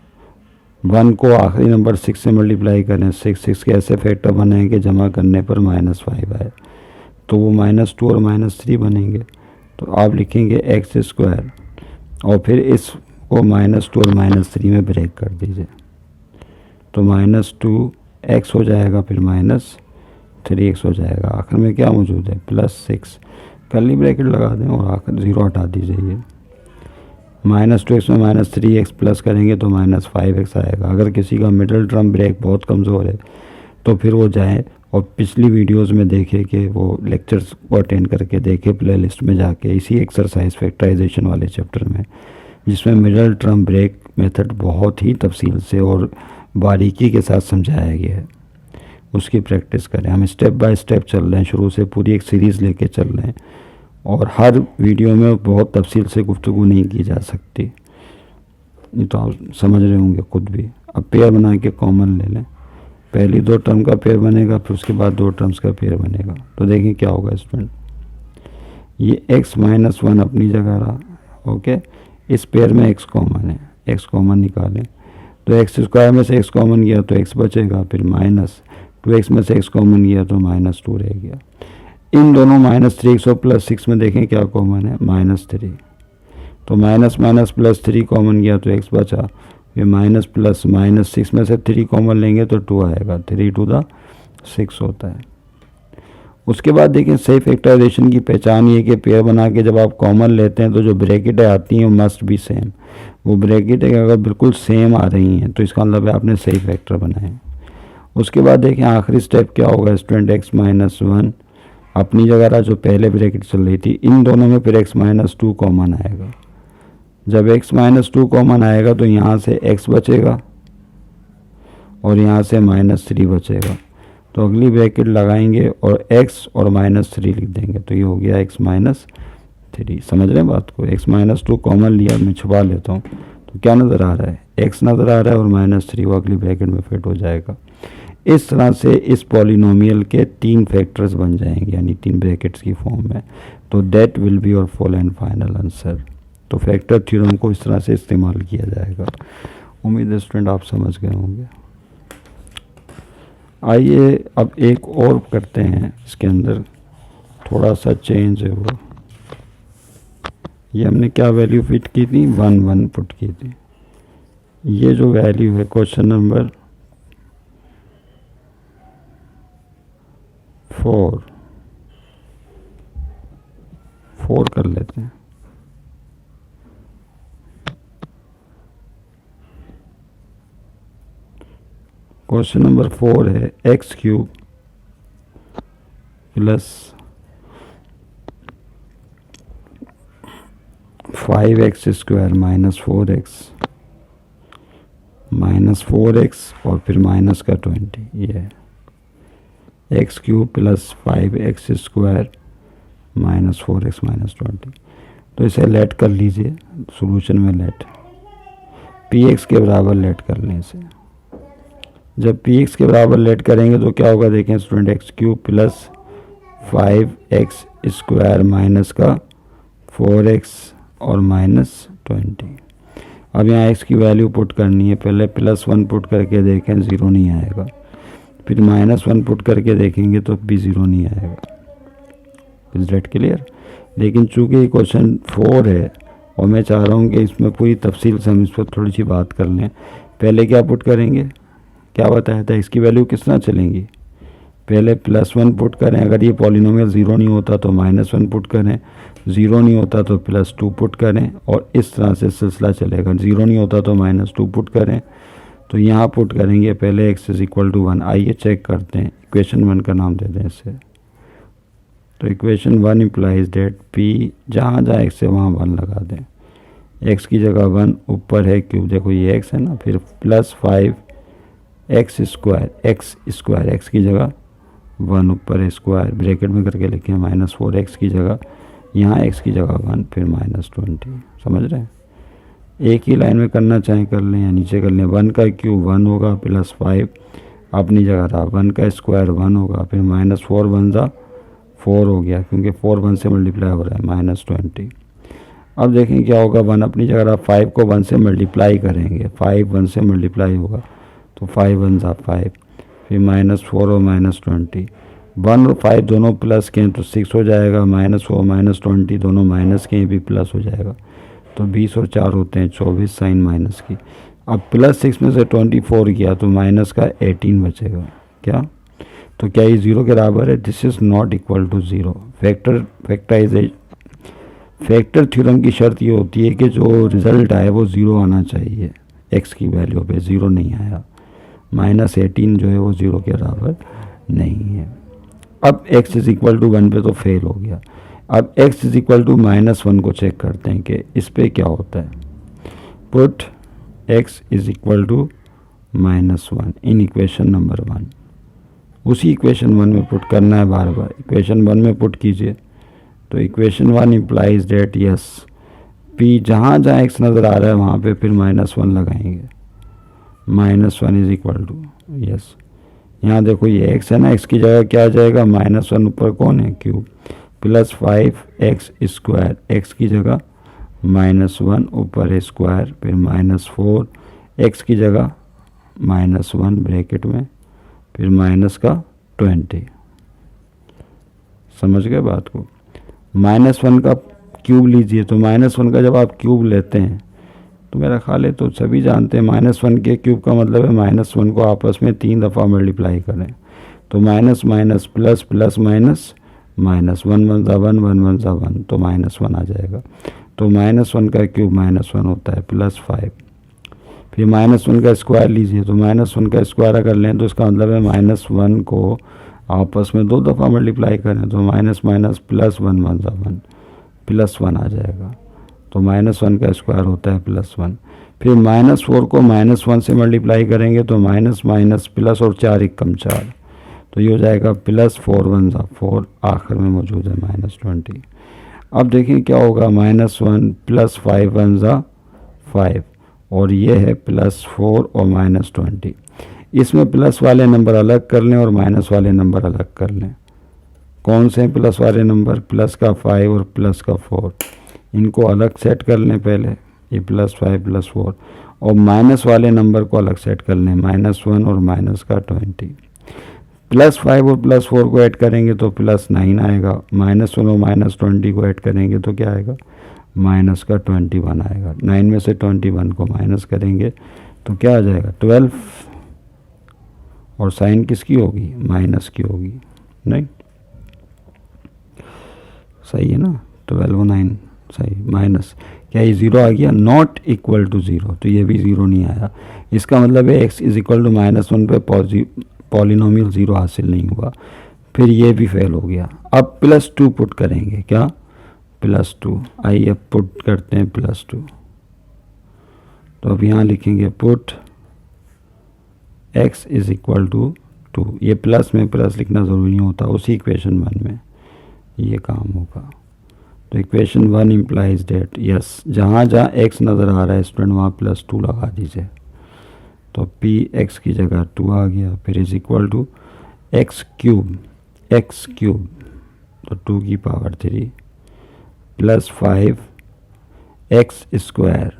Speaker 1: 1 को आखिरी नंबर 6 से मल्टीप्लाई करें, 6 के ऐसे फैक्टर बनेंगे जमा करने पर -5 आए, तो वो -2 और -3 बनेंगे। तो आप लिखेंगे x² और फिर इसको -2 और -3 में ब्रेक कर दीजिए, तो -2x हो जाएगा, फिर -3x हो जाएगा। आखिर में क्या मौजूद है? +6। कर्ली ब्रैकेट लगा दें और आखिर 0 हटा दीजिए। ये -2x में -3x प्लस करेंगे तो -5x आएगा। अगर किसी का मिडिल टर्म ब्रेक बहुत कमज़ोर है तो फिर वो जाए और पिछली वीडियोस में देखे कि वो लेक्चर्स को अटेंड करके देखे, प्लेलिस्ट में जाके, इसी एक्सरसाइज फैक्टराइजेशन वाले चैप्टर में, जिसमें मिडिल टर्म ब्रेक मेथड बहुत ही तफसील से और बारीकी के साथ समझाया गया है, उसकी प्रैक्टिस करें। हम स्टेप बाय स्टेप चल रहे हैं, शुरू से पूरी एक सीरीज़ लेके चल रहे हैं, और हर वीडियो में बहुत तफसील से गुफ्तगू नहीं की जा सकती, ये तो आप समझ रहे होंगे खुद भी। अब पेयर बना के कॉमन ले लें, पहली 2 टर्म का पेयर बनेगा, फिर उसके बाद 2 टर्म्स का पेयर बनेगा। तो देखें क्या होगा स्टूडेंट, ये x - 1 अपनी जगह रहा ओके, इस पेयर में x कॉमन है, x कॉमन निकालें तो एक्स स्क्वायर में से x कॉमन गया तो x बचेगा, फिर माइनस 2x में से x कॉमन गया तो -2 रह गया। इन दोनों -3x और +6 में देखें क्या कॉमन है, -3, तो माइनस माइनस +3 कॉमन गया तो x बचा, फिर माइनस प्लस -6 में से 3 कॉमन लेंगे तो 2 आएगा, 3 टू द 6 होता है। उसके बाद देखें सही फैक्टराइजेशन की पहचान ये कि पेयर बना के जब आप कॉमन लेते हैं तो जो ब्रैकेटें आती हैं मस्ट बी सेम। वो ब्रैकेटें अगर बिल्कुल सेम आ रही हैं तो इसका मतलब है आपने सही फैक्टर बनाए। उसके बाद देखें आखिरी स्टेप क्या होगा, स्टूडेंट x-1 अपनी जगह रहा जो पहले ब्रैकेट चल रही थी, इन दोनों में फिर x-2 कॉमन आएगा। जब x-2 कॉमन आएगा तो यहाँ से x बचेगा और यहाँ से -3 बचेगा, तो अगली ब्रैकेट लगाएंगे और x और -3 लिख देंगे, तो ये हो गया x-3। समझ रहे हैं बात को, x-2 कॉमन लिया, मैं छुपा लेता हूँ तो क्या नज़र आ रहा है, x नज़र आ रहा है और -3 वो अगली ब्रैकेट में फिट हो जाएगा। इस तरह से इस पॉलिनोमियल के 3 फैक्टर्स बन जाएंगे, यानी 3 ब्रैकेट्स की फॉर्म में। तो that will be your full and final answer. तो फैक्टर थ्योरम को इस तरह से इस्तेमाल किया जाएगा। उम्मीद है स्टूडेंट आप समझ गए होंगे। आइए अब एक और करते हैं, इसके अंदर थोड़ा सा चेंज है। वो ये हमने क्या वैल्यू फिट की थी, 1 1 पुट की थी। ये जो वैल्यू है क्वेश्चन नंबर 4 कर लेते हैं। क्वेश्चन नंबर 4 है x³ प्लस 5x² -4x और फिर माइनस का 20। ये है x³ प्लस 5x² -4x -20। तो इसे लेट कर लीजिए, सॉल्यूशन में लेट px के बराबर लेट कर लें इसे। जब px के बराबर लेट करेंगे तो क्या होगा, देखें student, x³ plus 5x² minus का 4x और -20। अब यहाँ x की वैल्यू पुट करनी है, पहले +1 पुट करके देखें 0 नहीं आएगा, फिर -1 पुट करके देखेंगे तो भी 0 नहीं आएगा। Is that clear? लेकिन चूंकि क्वेश्चन 4 है और मैं चाह रहा हूँ कि इसमें पूरी तफसील से हम इस पर थोड़ी सी बात कर लें। पहले क्या पुट करेंगे, क्या बताया था, इसकी वैल्यू किस तरह चलेंगी, पहले +1 पुट करें, अगर ये पॉलिनोमियल 0 नहीं होता तो -1 पुट करें, 0 नहीं होता तो +2 पुट करें, और इस तरह से सिलसिला चलेगा। 0 नहीं होता तो -2 पुट करें, तो यहाँ पुट करेंगे पहले x = 1। आइए चेक करते हैं, इक्वेशन 1 का नाम दे दें इसे। तो इक्वेशन 1 इम्प्लाइज डेट p जहाँ जहाँ x है वहाँ 1 लगा दें, x की जगह 1, ऊपर है क्यूब, देखो ये x है ना, फिर प्लस 5x² x की जगह 1, ऊपर है स्क्वायर, ब्रैकेट में करके लिखें, -4x की जगह, यहाँ x की जगह 1, फिर -20। समझ रहे हैं? एक ही लाइन में करना चाहें कर लें या नीचे कर लें। 1 का क्यूब 1 होगा, प्लस 5 अपनी जगह रहा, 1 का स्क्वायर 1 होगा, फिर -4 1 ज़ा 4 हो गया, क्योंकि 4 1 से मल्टीप्लाई हो रहा है, -20। अब देखें क्या होगा, 1 अपनी जगह रहा, 5 को 1 से मल्टीप्लाई करेंगे, 5 1 से मल्टीप्लाई होगा तो 5 1 ज़ा 5, फिर -4 और -20, 1 और 5 दोनों प्लस के हैं तो 6 हो जाएगा, -4 -20 दोनों माइनस के हैं भी प्लस हो जाएगा, तो 20 और 4 होते हैं 24 साइन माइनस की। अब +6 में से 24 गया तो माइनस का 18 बचेगा। क्या? तो क्या ये 0 के बराबर है? This is not equal to 0। Factor theorem की शर्त ये होती है कि जो रिज़ल्ट आए वो 0 आना चाहिए। x की वैल्यू पे 0 नहीं आया, -18 जो है वो 0 के बराबर नहीं है। अब x = 1 पे तो फेल हो गया। अब x = -1 को चेक करते हैं कि इस पे क्या होता है। Put x = -1 in equation number 1। उसी इक्वेशन 1 में पुट करना है बार बार, इक्वेशन 1 में पुट कीजिए। तो equation 1 implies date yes p जहाँ जहाँ x नज़र आ रहा है वहाँ पे फिर -1 लगाएंगे, -1 = यस। यहाँ देखो ये x है ना, x की जगह क्या आ जाएगा, -1 ऊपर कौन है, क्यूब, प्लस 5x² x की जगह -1 ऊपर ए स्क्वायर, फिर -4 एक्स की जगह -1 ब्रैकेट में, फिर माइनस का 20। समझ गए बात को। -1 का क्यूब लीजिए, तो -1 का जब आप क्यूब लेते हैं तो मेरा ख्याल है तो सभी जानते हैं -1 के क्यूब का मतलब है -1 को आपस में 3 दफ़ा मल्टीप्लाई करें, तो minus minus plus plus minus minus, 1 1 ज़ा 1 1 1 ज़ा 1, तो -1 आ जाएगा। तो -1 का क्यूब -1 होता है +5। फिर -1 का स्क्वायर लीजिए, तो -1 का स्क्वायर अगर लें तो इसका मतलब है -1 को आपस में 2 दफ़ा मल्टीप्लाई करें, तो माइनस माइनस प्लस 1 1 ज़ा 1, +1 आ जाएगा। तो -1 का स्क्वायर होता है +1। फिर -4 को -1 से मल्टीप्लाई करेंगे तो माइनस माइनस प्लस और 4 एकम 4, तो ये हो जाएगा +4 1 ज़ा 4, आखिर में मौजूद है -20। अब देखें क्या होगा, -1 + 5 1 ज़ा 5, और ये है +4 और -20। इसमें प्लस वाले नंबर अलग कर लें और माइनस वाले नंबर अलग कर लें। कौन से हैं प्लस वाले नंबर? प्लस का 5 और प्लस का 4, इनको अलग सेट कर लें पहले, ये +5 +4, और माइनस वाले नंबर को अलग सेट कर लें, -1 और माइनस का 20। +5 और +4 को ऐड करेंगे तो +9 आएगा, -1 और -20 को ऐड करेंगे तो क्या आएगा, माइनस का 21 आएगा। 9 में से 21 को माइनस करेंगे तो क्या आ जाएगा, 12, और साइन किसकी होगी, माइनस की होगी, नहीं सही है ना, 12 और 9 सही, माइनस, क्या ये 0 आ गया, नॉट इक्वल टू 0, तो ये भी 0 नहीं आया। इसका मतलब है x = -1 पे पॉलिनोमियल 0 हासिल नहीं हुआ, फिर ये भी फेल हो गया। अब +2 पुट करेंगे, क्या +2, आइए अब पुट करते हैं +2, तो अब यहाँ लिखेंगे पुट x = 2, ये प्लस में प्लस लिखना ज़रूरी नहीं होता, उसी इक्वेशन 1 में ये काम होगा। तो इक्वेशन 1 इम्प्लाइज डेट, यस, जहाँ जहाँ x नज़र आ रहा है स्टूडेंट वहाँ +2 लगा दीजिए, तो p x की जगह 2 आ गया, फिर = x क्यूब, तो 2 की पावर 3 + 5 x स्क्वायर,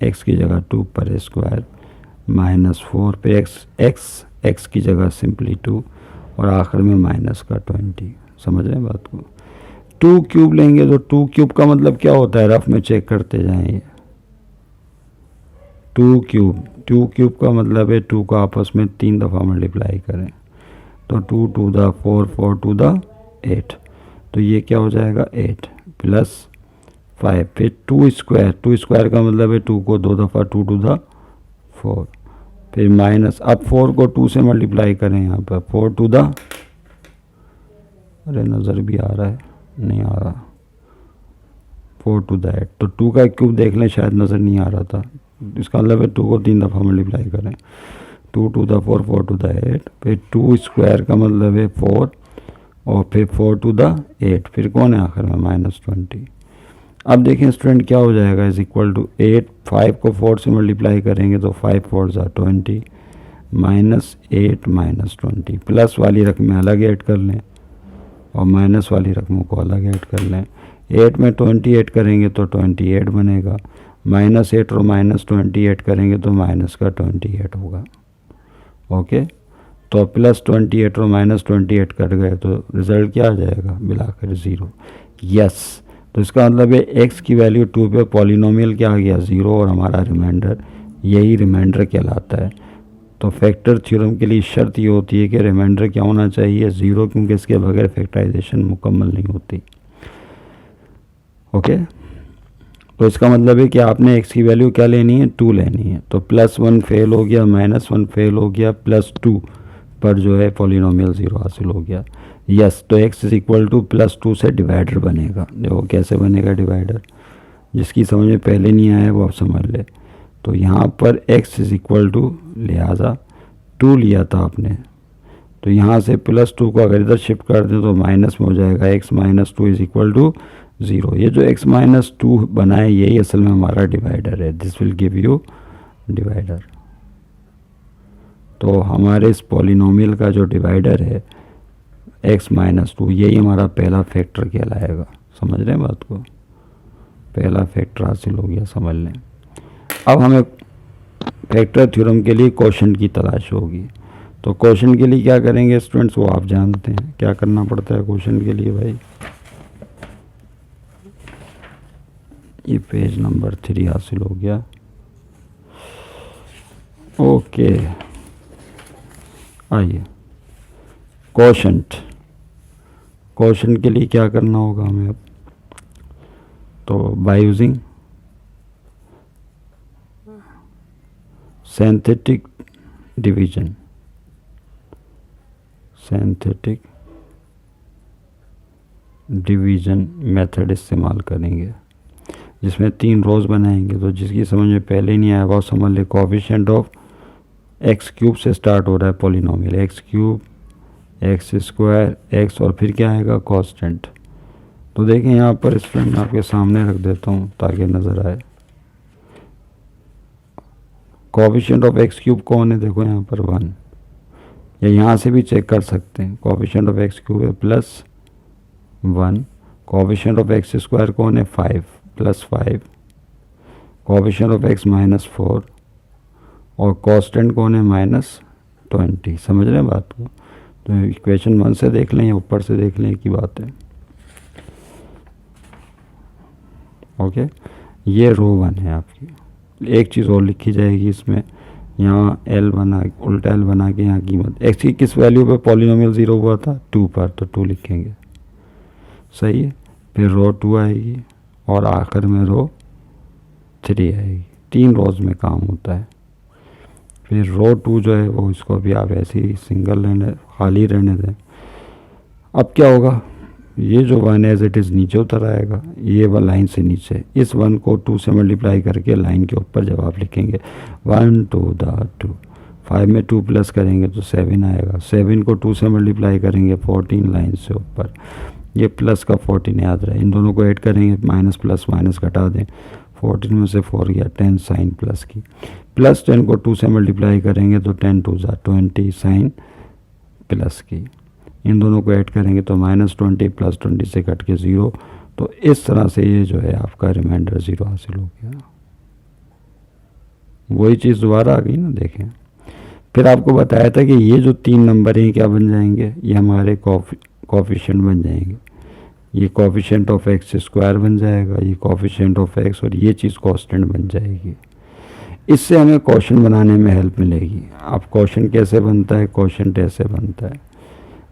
Speaker 1: x की जगह 2 पर स्क्वायर, -4 पे x की जगह सिंपली 2, और आखिर में माइनस का 20। समझ रहे हैं बात को। 2 क्यूब लेंगे तो 2 क्यूब का मतलब क्या होता है, रफ में चेक करते जाएं। 2 क्यूब का मतलब है 2 को आपस में 3 दफ़ा मल्टीप्लाई करें, तो 2 2 दा 4 4 2 दा 8, तो ये क्या हो जाएगा 8 + 5, फिर 2 स्क्वायर का मतलब है 2 को 2 दफ़ा, 2 2 दा 4, फिर माइनस, अब 4 को 2 से मल्टीप्लाई करें, यहाँ पर 4 2 दा, अरे नज़र भी आ रहा है, नहीं आ रहा, 4 2 दा 8, तो 2 का क्यूब देख लें, शायद नज़र नहीं आ रहा था, इसका मतलब है 2 को 3 दफ़ा मल्टीप्लाई करें, 2 2 दा 4 4 2 दा 8, फिर 2 स्क्वायर का मतलब है 4, और फिर 4 2 दा 8, फिर कौन है आखिर में -20। अब देखें स्टूडेंट क्या हो जाएगा, = 8, 5 को 4 से मल्टीप्लाई करेंगे तो 5 4 ज़ा 20, -8 -20, प्लस वाली रकमें अलग ऐड कर लें और माइनस वाली रकमों को अलग ऐड कर लें। 8 में 20 ऐड करेंगे तो 28 बनेगा, -8 और -20 ऐड करेंगे तो माइनस का 28 होगा। ओके, तो +28 और -28 कट गए तो रिज़ल्ट क्या आ जाएगा, मिलाकर 0। यस, तो इसका मतलब है x की वैल्यू 2 पे पॉलिनोमियल क्या आ गया, 0, और हमारा रिमाइंडर, यही रिमाइंडर कहलाता है। तो फैक्टर थ्योरम के लिए शर्त ये होती है कि रिमाइंडर क्या होना चाहिए, 0, क्योंकि इसके बगैर फैक्टराइजेशन मुकम्मल नहीं होती। ओके, तो इसका मतलब है कि आपने x की वैल्यू क्या लेनी है, 2 लेनी है। तो +1 फेल हो गया, -1 फेल हो गया, +2 पर जो है पॉलिनोमियल 0 हासिल हो गया। यस, तो x = +2 से डिवाइडर बनेगा। देखो कैसे बनेगा डिवाइडर, जिसकी समझ में पहले नहीं आया वो आप समझ ले। तो यहाँ पर x लिहाजा 2 लिया था आपने, तो यहाँ से +2 को अगर इधर शिफ्ट कर दें तो माइनस में हो जाएगा, x - 2 = 0। ये जो x - 2 बना है यही असल में हमारा डिवाइडर है, this will give you divider. तो हमारे इस पॉलिनोमियल का जो डिवाइडर है x - 2, यही हमारा पहला फैक्टर कहलाएगा। समझ रहे हैं बात को। पहला फैक्टर हासिल हो गया, समझ लें। अब हमें फैक्टर थ्योरम के लिए क्वोशंट की तलाश होगी। तो क्वोशंट के लिए क्या करेंगे स्टूडेंट्स, वो आप जानते हैं क्या करना पड़ता है क्वोशंट के लिए भाई। ये पेज नंबर 3 हासिल हो गया। ओके, आइए क्वोशंट के लिए क्या करना होगा हमें अब। तो by using synthetic division method इस्तेमाल करेंगे, जिसमें 3 रोज बनाएंगे। तो जिसकी समझ में पहले नहीं आया वो समझ ले, कोएफिशिएंट ऑफ एक्स क्यूब से स्टार्ट हो रहा है polynomial, x cube, x square, x और फिर क्या आएगा कांस्टेंट। तो देखें यहाँ पर स्टूडेंट आपके सामने रख देता हूँ ताकि नज़र आए। कोएफिशिएंट ऑफ एक्स क्यूब कौन है, देखो यहाँ पर 1, या यहाँ से भी चेक कर सकते हैं। कोएफिशिएंट ऑफ एक्स क्यूब है +1, कोएफिशिएंट ऑफ एक्स स्क्वायर कौन है 5 +5, कोएफिशिएंट ऑफ एक्स -4 और कांस्टेंट कौन है -20। समझ रहे हैं बात को। तो इक्वेशन 1 से देख लें या ऊपर से देख लें की बात है। ओके, ये रो 1 है आपकी। एक चीज़ और लिखी जाएगी इसमें, यहाँ एल बना उल्टा एल बना के यहाँ कीमत एक्स की किस वैल्यू पे पॉलिनोमियल 0 हुआ था 2 पर, तो 2 लिखेंगे, सही है। फिर रो 2 आएगी और आखिर में रो 3 आएगी। 3 रोज में काम होता है। फिर रो 2 जो है वो इसको भी आप ऐसे ही सिंगल रहने खाली रहने दें। अब क्या होगा, ये जो 1 एज इट इज़ नीचे उतर आएगा, ये 1 लाइन से नीचे, इस 1 को 2 से मल्टीप्लाई करके लाइन के ऊपर जवाब लिखेंगे 1 2 2। 5 में 2 प्लस करेंगे तो 7 आएगा, 7 को 2 से मल्टीप्लाई करेंगे 14 लाइन से ऊपर, ये प्लस का 14 याद रहे। इन दोनों को ऐड करेंगे, माइनस प्लस माइनस घटा दें, 14 में से 4 गया 10 साइन प्लस की, प्लस 10 को 2 से मल्टीप्लाई करेंगे तो 10 2 20 साइन प्लस की। इन दोनों को ऐड करेंगे तो -20 + 20 से कट के 0। तो इस तरह से ये जो है आपका रिमाइंडर 0 हासिल हो गया। वही चीज़ दोबारा आ गई ना, देखें। फिर आपको बताया था कि ये जो 3 नंबर हैं क्या बन जाएंगे, ये हमारे कोएफिशिएंट बन जाएंगे। ये कोएफिशिएंट ऑफ एक्स स्क्वायर बन जाएगा, ये कोएफिशिएंट ऑफ एक्स, और ये चीज़ कांस्टेंट बन जाएगी। इससे हमें क्वेश्चन बनाने में हेल्प मिलेगी। अब क्वेश्चन कैसे बनता है, क्वेश्चन ऐसे बनता है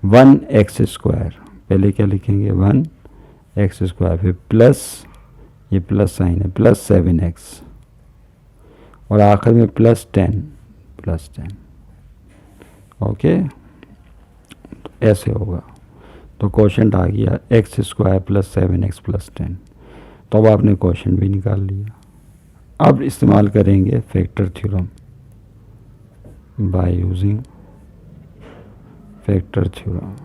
Speaker 1: 1x², पहले क्या लिखेंगे 1x², फिर प्लस, ये प्लस साइन है, +7x और आखिर में +10। ओके, ऐसे होगा। तो क्वेश्चन आ गया x² + 7x + 10। तो अब आपने क्वेश्चन भी निकाल लिया। अब इस्तेमाल करेंगे factor theorem by using factor theorem.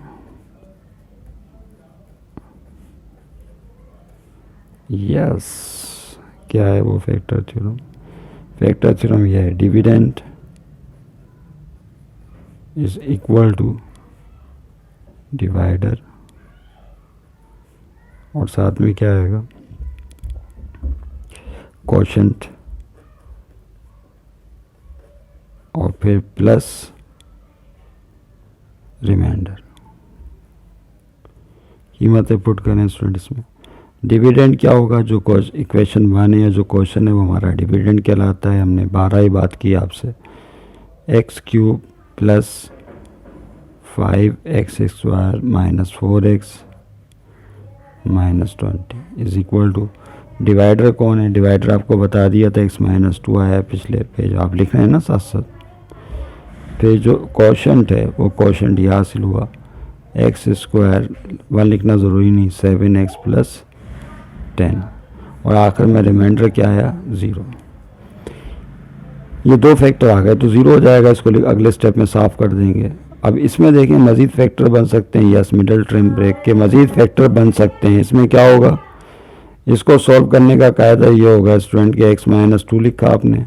Speaker 1: Yes, क्या है वो फैक्टर थ्योरम? फैक्टर थ्योरम यह है, dividend is equal to divider, और साथ में क्या आएगा क्वोशंट, और फिर प्लस रिमाइंडर। कीमतें पुट करें स्टूडेंट इसमें। डिविडेंड क्या होगा, जो इक्वेशन 1 है या जो क्वेश्चन है वो हमारा डिविडेंड कहलाता है। हमने 12 ही बात की आपसे, x³ + 5x² - 4x - 20 is equal to, divider कौन है, डिवाइडर आपको बता दिया था x - 2 आया पिछले पेज, आप लिख रहे हैं ना साथ साथ। फिर जो क्वोशंट है वो क्वोशंट यहाँ हासिल हुआ, x², 1 लिखना ज़रूरी नहीं, 7x + 10, और आखिर में रिमाइंडर क्या आया 0। ये 2 फैक्टर आ गए तो 0 हो जाएगा, इसको अगले स्टेप में साफ कर देंगे। अब इसमें देखें मज़ीद फैक्टर बन सकते हैं, यस मिडल टर्म ब्रेक के मज़ीद फैक्टर बन सकते हैं। इसमें क्या होगा, इसको सॉल्व करने का कायदा ये होगा स्टूडेंट के x - 2 लिखा आपने,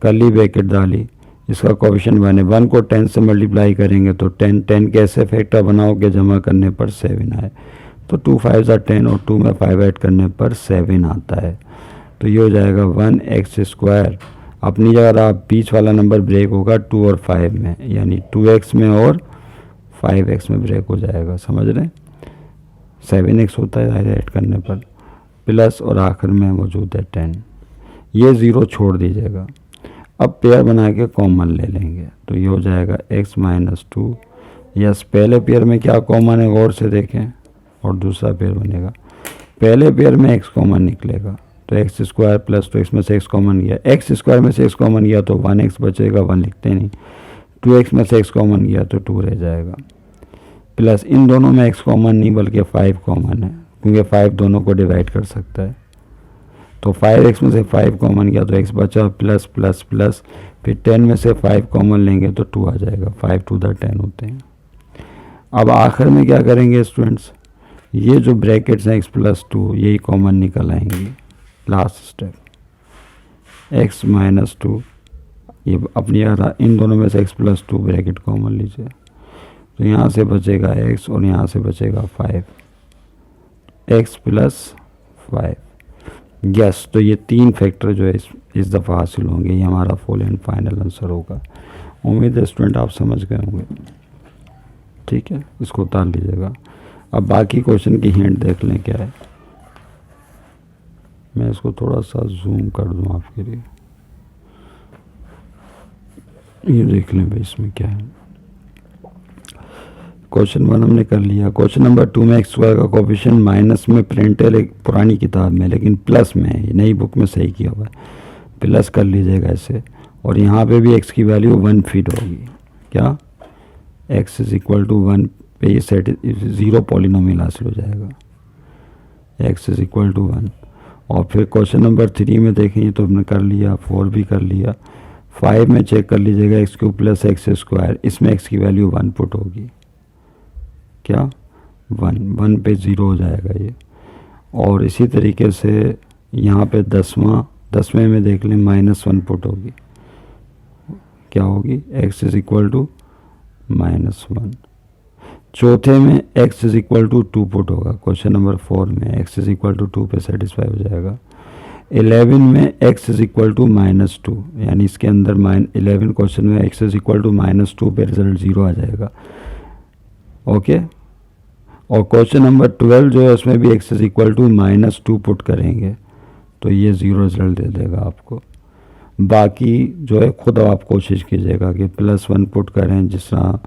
Speaker 1: कर्ली ब्रैकेट डाली, इसका कोएफिशिएंट 1 है, 1 को 10 से मल्टीप्लाई करेंगे तो 10 कैसे फैक्टर बनाओगे, जमा करने पर 7 आए, तो 2 5 10 और 2 में 5 ऐड करने पर 7 आता है। तो ये हो जाएगा 1x²। अपनी जगह आप बीच वाला नंबर ब्रेक होगा 2 और 5 में, यानी 2x में और 5x में ब्रेक हो जाएगा। समझ रहे हैं? 7x होता है ऐड करने पर, प्लस और आखिर में मौजूद है 10। ये 0 छोड़ दीजिएगा। अब पेयर बना के कॉमन ले लेंगे, तो ये हो जाएगा x - 2। यस, पहले पेयर में क्या कॉमन है गौर से देखें, और दूसरा पेयर बनेगा। पहले पेयर में x कॉमन निकलेगा, तो x² + 2x में से x कॉमन गया, x² में से x कॉमन गया तो 1x बचेगा, 1 लिखते नहीं। 2x में से x कॉमन गया तो 2 रह जाएगा, प्लस इन दोनों में x कॉमन नहीं बल्कि 5 कॉमन है, क्योंकि 5 दोनों को डिवाइड कर सकता है। तो 5x में से 5 कॉमन गया तो x बचा, प्लस प्लस प्लस, फिर 10 में से 5 कॉमन लेंगे तो 2 आ जाएगा। 5 2 10 होते हैं। अब आखिर में क्या करेंगे स्टूडेंट्स, ये जो ब्रैकेट्स हैं x + 2 यही कॉमन निकल आएंगी। लास्ट स्टेप, x - 2, ये अपनी इन दोनों में से x + 2 ब्रैकेट कॉमन लीजिए, तो यहाँ से बचेगा x और यहाँ से बचेगा 5, x + 5। यस, तो ये 3 फैक्टर जो है इस दफ़ा हासिल होंगे। ये हमारा फुल एंड फाइनल आंसर होगा। उम्मीद है स्टूडेंट आप समझ गए होंगे। ठीक है, इसको उतार लीजिएगा। अब बाकी क्वेश्चन की हिंट देख लें क्या है। मैं इसको थोड़ा सा जूम कर दूं आपके लिए, ये देख लें भाई इसमें क्या है। क्वेश्चन 1 हमने कर लिया। क्वेश्चन नंबर 2 में x² का कोफिशिएंट माइनस में प्रिंट है एक पुरानी किताब में, लेकिन प्लस में है, नई बुक में सही किया हुआ है। प्लस कर लीजिएगा ऐसे, और यहाँ पे भी x की वैल्यू 1 फीट होगी। क्या x = 1 पे ये सेट 0 पॉलिनोमियल हासिल हो जाएगा, x = 1। और फिर क्वेश्चन नंबर 3 में देखें, तो हमने कर लिया, 4 भी कर लिया। 5 में चेक कर लीजिएगा x³ + x², इसमें x की वैल्यू 1 पुट होगी। क्या 1 पे 0 हो जाएगा ये। और इसी तरीके से यहाँ पे 10वें में देख लें, -1 पुट होगी। क्या होगी, x = -1। चौथे में x = 2 पुट होगा। क्वेश्चन नंबर 4 में x = 2 पे सेटिस्फाई हो जाएगा। 11 में x = -2, यानी इसके अंदर 11 क्वेश्चन में x = -2 पे रिजल्ट 0 आ जाएगा। ओके, और क्वेश्चन नंबर 12 जो है उसमें भी x = -2 पुट करेंगे तो ये 0 रिजल्ट दे देगा आपको। बाकी जो है खुद आप कोशिश कीजिएगा कि +1 पुट करें, जिस तरह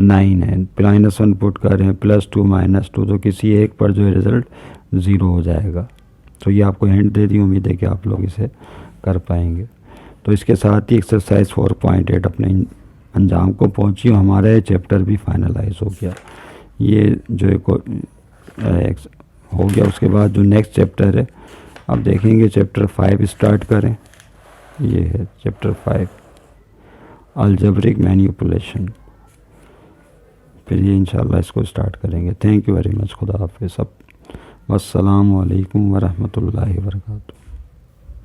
Speaker 1: 9 है, -1 पुट करें, +2 -2, तो किसी एक पर जो है रिज़ल्ट 0 हो जाएगा। तो ये आपको हिंट दे दी, उम्मीद है कि आप लोग इसे कर पाएंगे। तो इसके साथ ही एक्सरसाइज 4.8 अपने अंजाम को पहुंची, हमारा ये चैप्टर भी फाइनलाइज हो गया। ये जो एक हो गया, उसके बाद जो नेक्स्ट चैप्टर है, अब देखेंगे चैप्टर 5 स्टार्ट करें। ये है चैप्टर 5, अलजेब्रिक मैनिपुलेशन। फिर ये इंशाल्लाह इसको स्टार्ट करेंगे। Thank you very much. खुदा हाफिज़। सब वस्सलामु अलैकुम वरहमतुल्लाहि वबरकातुहू।